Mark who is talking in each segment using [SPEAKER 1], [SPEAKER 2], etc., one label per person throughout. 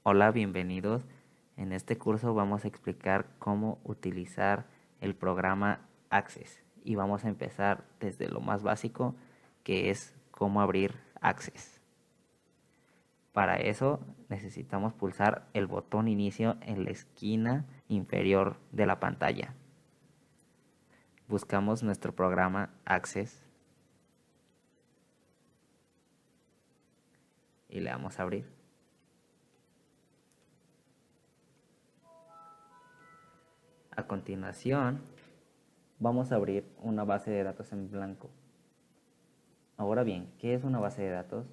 [SPEAKER 1] Hola, bienvenidos. En este curso vamos a explicar cómo utilizar el programa Access y vamos a empezar desde lo más básico, que es cómo abrir Access. Para eso necesitamos pulsar el botón inicio en la esquina inferior de la pantalla. Buscamos nuestro programa Access y le damos a abrir. A continuación, vamos a abrir una base de datos en blanco. Ahora bien, ¿qué es una base de datos?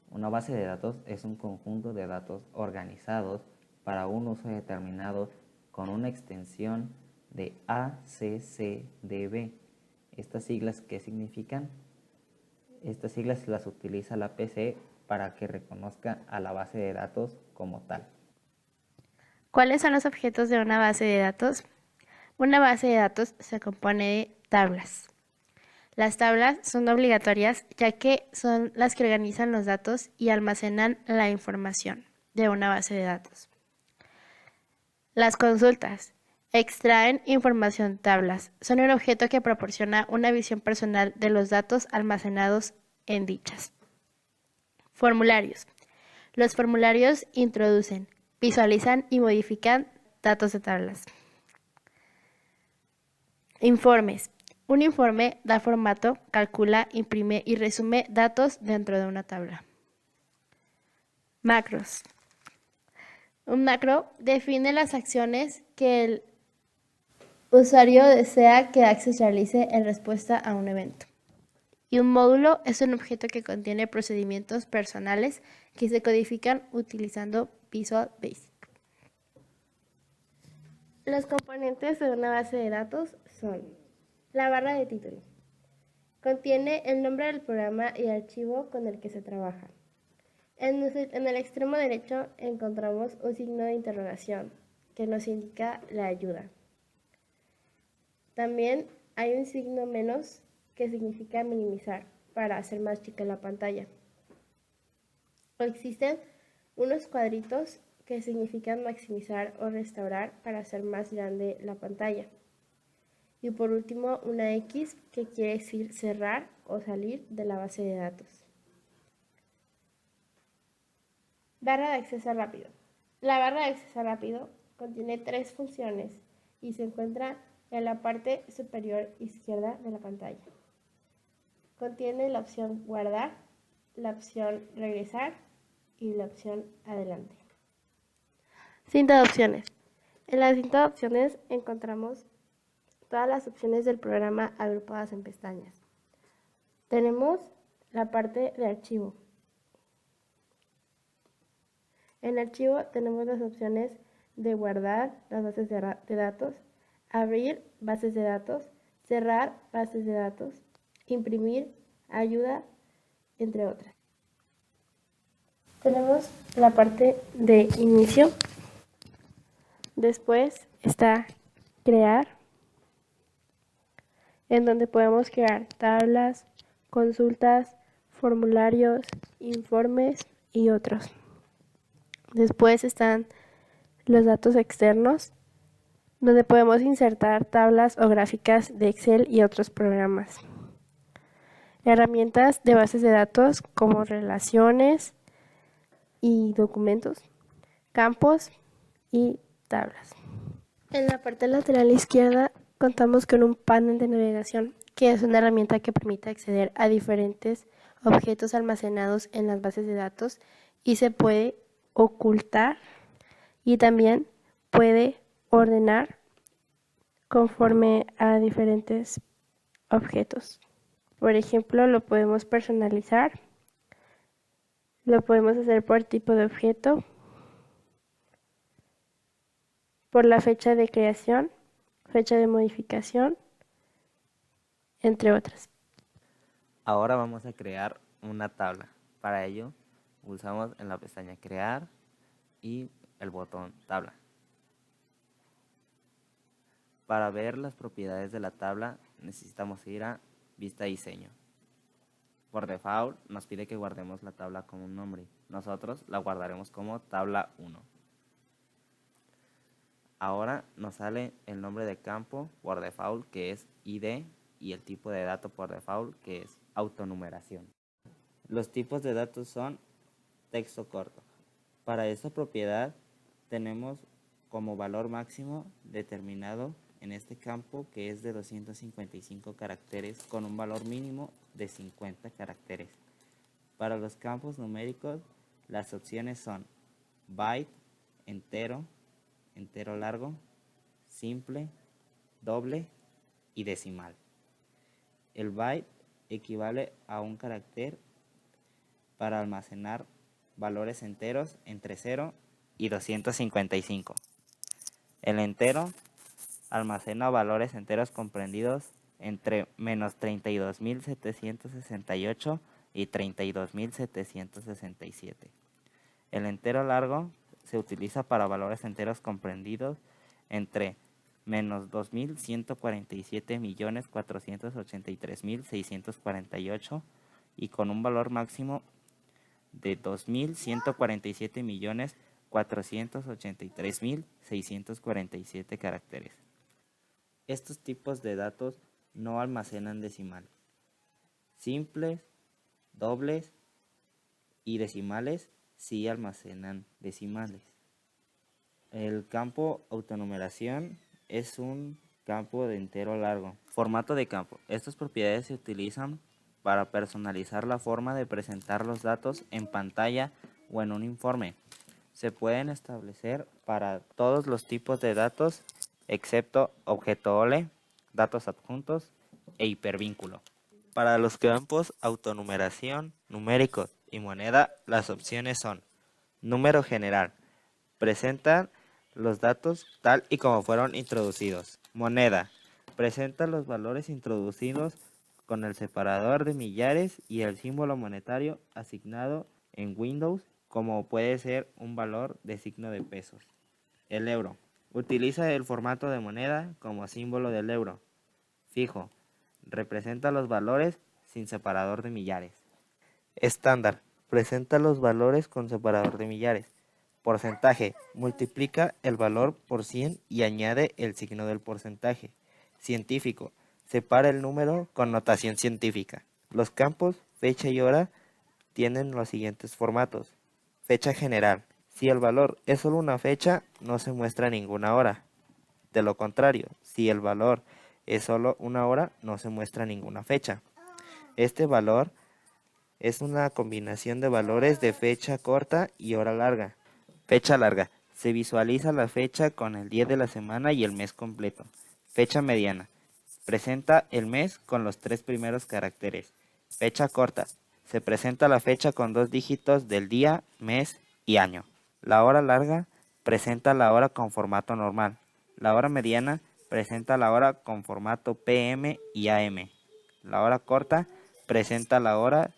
[SPEAKER 1] Una base de datos es un conjunto de datos organizados para un uso determinado con una extensión de ACCDB. ¿Estas siglas qué significan? Estas siglas las utiliza la PC para que reconozca a la base de datos como tal.
[SPEAKER 2] ¿Cuáles son los objetos de una base de datos? Una base de datos se compone de tablas. Las tablas son obligatorias ya que son las que organizan los datos y almacenan la información de una base de datos. Las consultas extraen información tablas. Son un objeto que proporciona una visión personal de los datos almacenados en dichas. Formularios. Los formularios introducen, visualizan y modifican datos de tablas. Informes. Un informe da formato, calcula, imprime y resume datos dentro de una tabla. Macros. Un macro define las acciones que el usuario desea que Access realice en respuesta a un evento. Y un módulo es un objeto que contiene procedimientos personales que se codifican utilizando Visual Basic. Los componentes de una base de datos son la barra de título. Contiene el nombre del programa y archivo con el que se trabaja. En el extremo derecho encontramos un signo de interrogación que nos indica la ayuda. También hay un signo menos que significa minimizar para hacer más chica la pantalla. Existen unos cuadritos que significan maximizar o restaurar para hacer más grande la pantalla. Y por último, una X que quiere decir cerrar o salir de la base de datos. Barra de acceso rápido. La barra de acceso rápido contiene 3 funciones y se encuentra en la parte superior izquierda de la pantalla. Contiene la opción guardar, la opción regresar y la opción adelante. Cinta de opciones. En la cinta de opciones encontramos todas las opciones del programa agrupadas en pestañas. Tenemos la parte de archivo. En archivo tenemos las opciones de guardar las bases de datos, abrir bases de datos, cerrar bases de datos, imprimir, ayuda, entre otras. Tenemos la parte de inicio. Después está crear, en donde podemos crear tablas, consultas, formularios, informes y otros. Después están los datos externos, donde podemos insertar tablas o gráficas de Excel y otros programas. Herramientas de bases de datos como relaciones y documentos, campos y tablas. En la parte lateral izquierda contamos con un panel de navegación, que es una herramienta que permite acceder a diferentes objetos almacenados en las bases de datos y se puede ocultar y también puede ordenar conforme a diferentes objetos. Por ejemplo, lo podemos personalizar, lo podemos hacer por tipo de objeto, por la fecha de creación, fecha de modificación, entre otras.
[SPEAKER 1] Ahora vamos a crear una tabla. Para ello, pulsamos en la pestaña Crear y el botón Tabla. Para ver las propiedades de la tabla, necesitamos ir a Vista Diseño. Por default nos pide que guardemos la tabla como un nombre. Nosotros la guardaremos como tabla 1. Ahora nos sale el nombre de campo por default, que es ID, y el tipo de dato por default, que es autonumeración. Los tipos de datos son texto corto. Para esta propiedad tenemos como valor máximo determinado en este campo, que es de 255 caracteres con un valor mínimo de 50 caracteres. Para los campos numéricos, las opciones son byte, entero, entero largo, simple, doble y decimal. El byte equivale a un carácter para almacenar valores enteros entre 0 y 255. El entero almacena valores enteros comprendidos entre menos 32.768 y 32.767. El entero largo se utiliza para valores enteros comprendidos entre menos 2.147.483.648 y con un valor máximo de 2.147.483.647 caracteres. Estos tipos de datos no almacenan decimales. Simples, dobles y decimales sí almacenan decimales. El campo autonumeración es un campo de entero largo. Formato de campo. Estas propiedades se utilizan para personalizar la forma de presentar los datos en pantalla o en un informe. Se pueden establecer para todos los tipos de datos, excepto objeto OLE, datos adjuntos e hipervínculo. Para los campos autonumeración, numéricos y moneda, las opciones son número general. Presenta los datos tal y como fueron introducidos. Moneda. Presenta los valores introducidos con el separador de millares y el símbolo monetario asignado en Windows, como puede ser un valor de signo de pesos. El euro. Utiliza el formato de moneda como símbolo del euro. Fijo. Representa los valores sin separador de millares. Estándar. Presenta los valores con separador de millares. Porcentaje. Multiplica el valor por 100 y añade el signo del porcentaje. Científico. Separa el número con notación científica. Los campos fecha y hora tienen los siguientes formatos. Fecha general. Si el valor es solo una fecha, no se muestra ninguna hora. De lo contrario, si el valor es solo una hora, no se muestra ninguna fecha. Este valor es una combinación de valores de fecha corta y hora larga. Fecha larga. Se visualiza la fecha con el día de la semana y el mes completo. Fecha mediana. Presenta el mes con los 3 primeros caracteres. Fecha corta. Se presenta la fecha con 2 dígitos del día, mes y año. La hora larga presenta la hora con formato normal. La hora mediana presenta la hora con formato PM y AM. La hora corta presenta la hora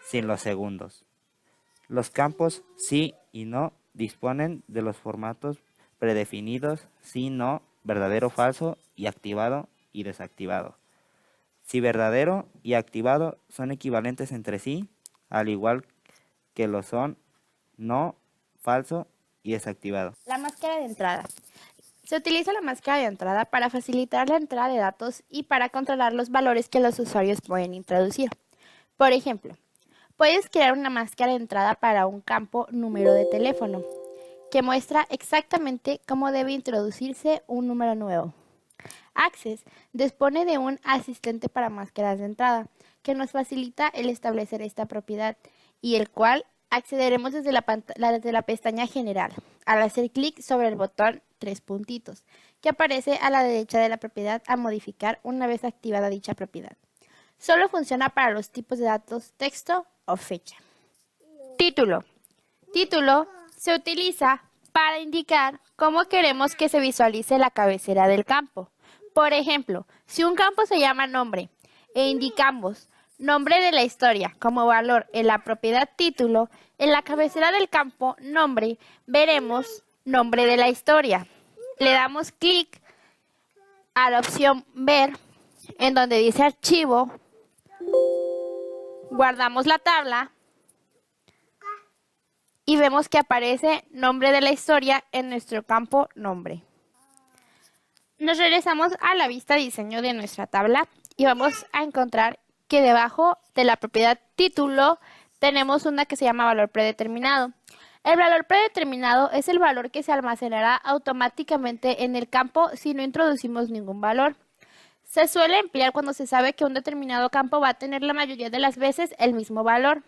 [SPEAKER 1] sin los segundos. Los campos sí y no disponen de los formatos predefinidos sí, no, verdadero, falso y activado y desactivado. Si verdadero y activado son equivalentes entre sí, al igual que lo son no, falso y desactivado.
[SPEAKER 2] La máscara de entrada. Se utiliza la máscara de entrada para facilitar la entrada de datos y para controlar los valores que los usuarios pueden introducir. Por ejemplo, puedes crear una máscara de entrada para un campo número de teléfono que muestra exactamente cómo debe introducirse un número nuevo. Access dispone de un asistente para máscaras de entrada que nos facilita el establecer esta propiedad y el cual accederemos desde la pestaña general al hacer clic sobre el botón 3 puntitos que aparece a la derecha de la propiedad a modificar una vez activada dicha propiedad. Solo funciona para los tipos de datos texto o fecha. Título. Título se utiliza para indicar cómo queremos que se visualice la cabecera del campo. Por ejemplo, si un campo se llama nombre e indicamos nombre de la historia como valor en la propiedad título, en la cabecera del campo nombre veremos nombre de la historia. Le damos clic a la opción ver en donde dice archivo
[SPEAKER 3] Guardamos la tabla y vemos que aparece nombre de la historia en nuestro campo nombre. Nos regresamos a la vista diseño de nuestra tabla y vamos a encontrar que debajo de la propiedad título tenemos una que se llama valor predeterminado. El valor predeterminado es el valor que se almacenará automáticamente en el campo si no introducimos ningún valor. Se suele emplear cuando se sabe que un determinado campo va a tener la mayoría de las veces el mismo valor.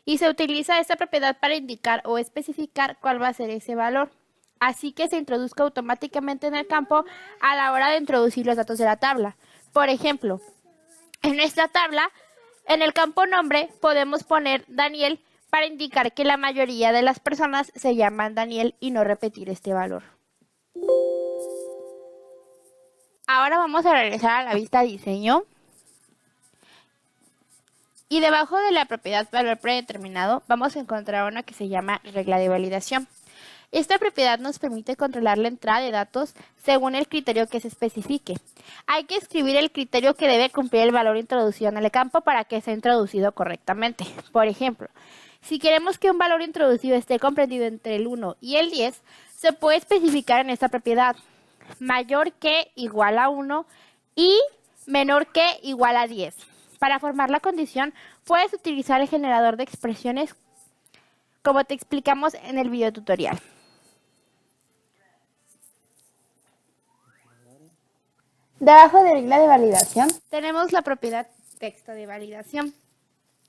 [SPEAKER 3] Y se utiliza esta propiedad para indicar o especificar cuál va a ser ese valor. Así que se introduzca automáticamente en el campo a la hora de introducir los datos de la tabla. Por ejemplo, en esta tabla, en el campo nombre, podemos poner Daniel para indicar que la mayoría de las personas se llaman Daniel y no repetir este valor. Ahora vamos a regresar a la vista diseño. Y debajo de la propiedad valor predeterminado vamos a encontrar una que se llama regla de validación. Esta propiedad nos permite controlar la entrada de datos según el criterio que se especifique. Hay que escribir el criterio que debe cumplir el valor introducido en el campo para que sea introducido correctamente. Por ejemplo, si queremos que un valor introducido esté comprendido entre el 1 y el 10, se puede especificar en esta propiedad mayor que igual a 1 y menor que igual a 10. Para formar la condición, puedes utilizar el generador de expresiones como te explicamos en el video tutorial. Debajo de regla de validación tenemos la propiedad texto de validación.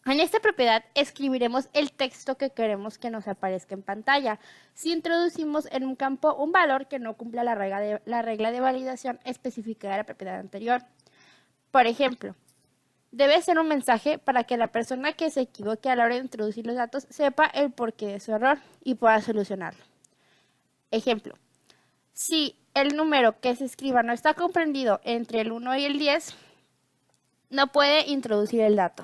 [SPEAKER 3] En esta propiedad escribiremos el texto que queremos que nos aparezca en pantalla. Si introducimos en un campo un valor que no cumpla la regla de validación especificada en la propiedad anterior. Por ejemplo, debe ser un mensaje para que la persona que se equivoque a la hora de introducir los datos sepa el porqué de su error y pueda solucionarlo. Ejemplo, si el número que se escriba no está comprendido entre el 1 y el 10, no puede introducir el dato.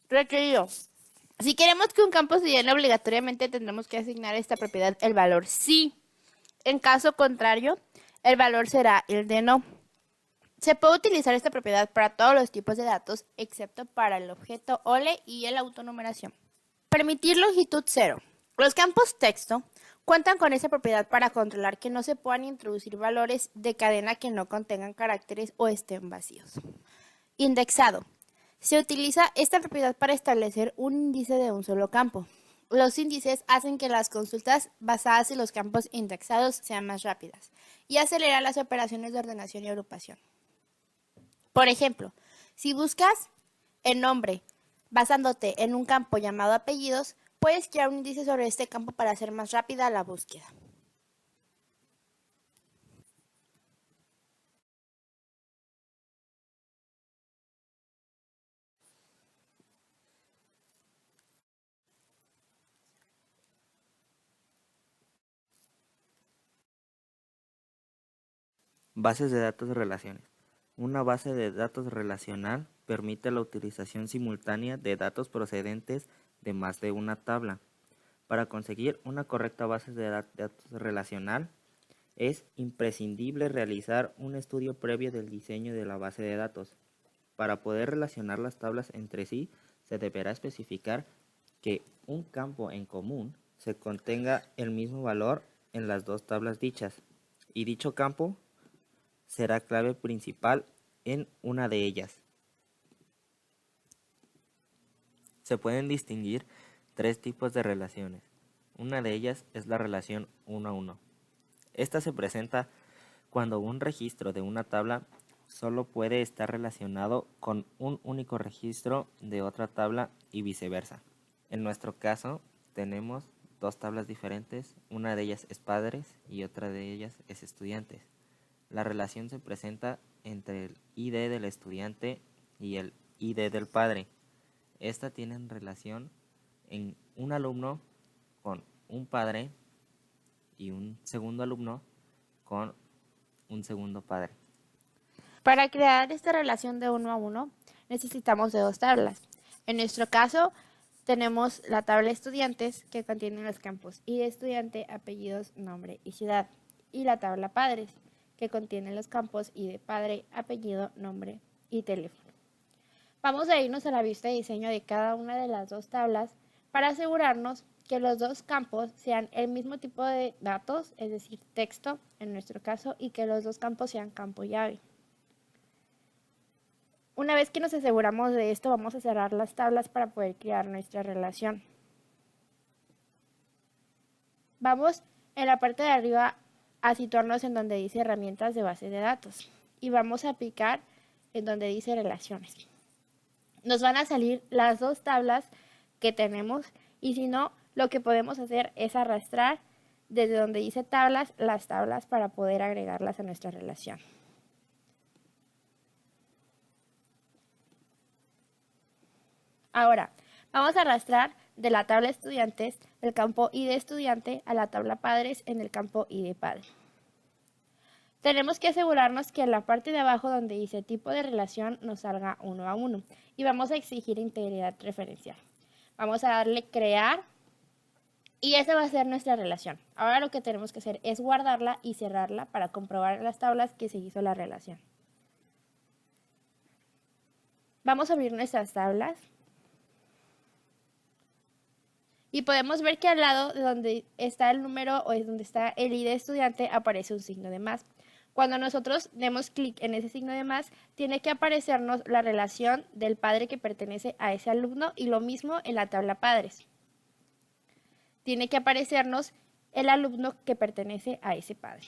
[SPEAKER 3] Requerido. Si queremos que un campo se llene obligatoriamente, tendremos que asignar a esta propiedad el valor sí. En caso contrario, el valor será el de no. Se puede utilizar esta propiedad para todos los tipos de datos, excepto para el objeto OLE y la autonumeración. Permitir longitud 0. Los campos texto cuentan con esta propiedad para controlar que no se puedan introducir valores de cadena que no contengan caracteres o estén vacíos. Indexado. Se utiliza esta propiedad para establecer un índice de un solo campo. Los índices hacen que las consultas basadas en los campos indexados sean más rápidas y aceleran las operaciones de ordenación y agrupación. Por ejemplo, si buscas el nombre basándote en un campo llamado apellidos, puedes crear un índice sobre este campo para hacer más rápida la búsqueda.
[SPEAKER 1] Bases de datos de relaciones. Una base de datos relacional permite la utilización simultánea de datos procedentes de más de una tabla. Para conseguir una correcta base de datos relacional, es imprescindible realizar un estudio previo del diseño de la base de datos. Para poder relacionar las tablas entre sí, se deberá especificar que un campo en común se contenga el mismo valor en las dos tablas dichas, y dicho campo será clave principal en una de ellas. Se pueden distinguir tres tipos de relaciones. Una de ellas es la relación 1 a 1. Esta se presenta cuando un registro de una tabla solo puede estar relacionado con un único registro de otra tabla y viceversa. En nuestro caso, tenemos dos tablas diferentes, una de ellas es padres y otra de ellas es estudiantes. La relación se presenta entre el ID del estudiante y el ID del padre. Esta tiene relación en un alumno con un padre y un segundo alumno con un segundo padre.
[SPEAKER 3] Para crear esta relación de 1 a 1, necesitamos de dos tablas. En nuestro caso, tenemos la tabla estudiantes que contiene los campos ID de estudiante, apellidos, nombre y ciudad. Y la tabla padres que contiene los campos ID de padre, apellido, nombre y teléfono. Vamos a irnos a la vista de diseño de cada una de las dos tablas para asegurarnos que los dos campos sean el mismo tipo de datos, es decir, texto en nuestro caso, y que los dos campos sean campo llave. Una vez que nos aseguramos de esto, vamos a cerrar las tablas para poder crear nuestra relación. Vamos en la parte de arriba a situarnos en donde dice herramientas de base de datos y vamos a picar en donde dice relaciones. Nos van a salir las dos tablas que tenemos y si no, lo que podemos hacer es arrastrar desde donde dice tablas, las tablas para poder agregarlas a nuestra relación. Ahora, vamos a arrastrar de la tabla estudiantes el campo ID de estudiante a la tabla padres en el campo ID de padre. Tenemos que asegurarnos que en la parte de abajo donde dice tipo de relación nos salga 1 a 1 y vamos a exigir integridad referencial. Vamos a darle crear y esa va a ser nuestra relación. Ahora lo que tenemos que hacer es guardarla y cerrarla para comprobar en las tablas que se hizo la relación. Vamos a abrir nuestras tablas. Y podemos ver que al lado de donde está el número o es donde está el ID de estudiante aparece un signo de más. Cuando nosotros demos clic en ese signo de más, tiene que aparecernos la relación del padre que pertenece a ese alumno y lo mismo en la tabla padres. Tiene que aparecernos el alumno que pertenece a ese padre.